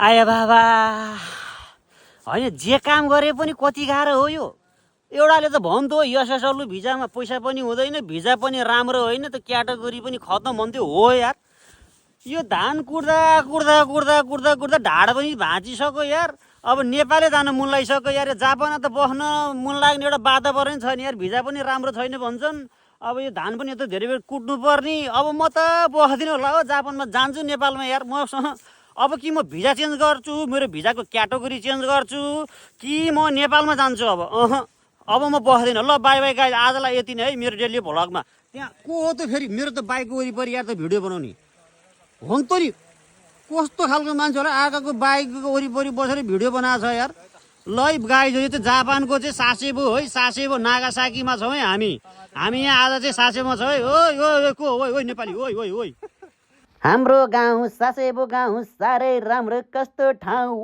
आया बाबा होइन जे काम गरे पनि कति गाह्रो हो यो एउटाले त भन्थ्यो एसएसएल भिजामा पैसा पनि हुँदैन भिजा पनि राम्रो होइन त क्याटेगोरी पनि खत्तम भन्थ्यो हो यार यो धान कुट्दा कुट्दा कुट्दा कुट्दा कुट्दा ढाड पनि भाँचिसक्यो यार अब नेपालै जान मन लागिसक्यो यार जापानमा त बस्न मन लाग्ने एउटा वातावरण छैन यार भिजा पनि राम्रो छैन भन्छन् अब यो धान पनि यत्रो धेरै बेर कुट्नु पर्ने अब म त बस्दिनँ होला हो जापानमा जान्छु नेपालमा यार मसँग अब कि म भिजा चेन्ज गर्छु मेरो भिजाको क्याटेगोरी चेन्ज गर्छु कि म नेपालमा जान्छु अब म बस्दिनँ ल बाई बाई गाइज आजलाई यति नै है मेरो डेली भ्लगमा त्यहाँ को हो त फेरि मेरो त बाइकको वरिपरि यार त भिडियो बनाउने हो नि त नि कस्तो खालको मान्छे होला आगाको बाइकको वरिपरि बसेर भिडियो बनाएको छ यार ल है गाइज यो चाहिँ जापानको चाहिँ सासेबो है सासेबो नागासाकीमा छौँ है हामी यहाँ आज चाहिँ सासेबोमा छौँ है ओइ ओइ को ओइ ओइ नेपाली ओइ ओइ ओइ हाम्रो गाउँ सासेबो गाउँ साह्रै राम्रो कस्तो ठाउँ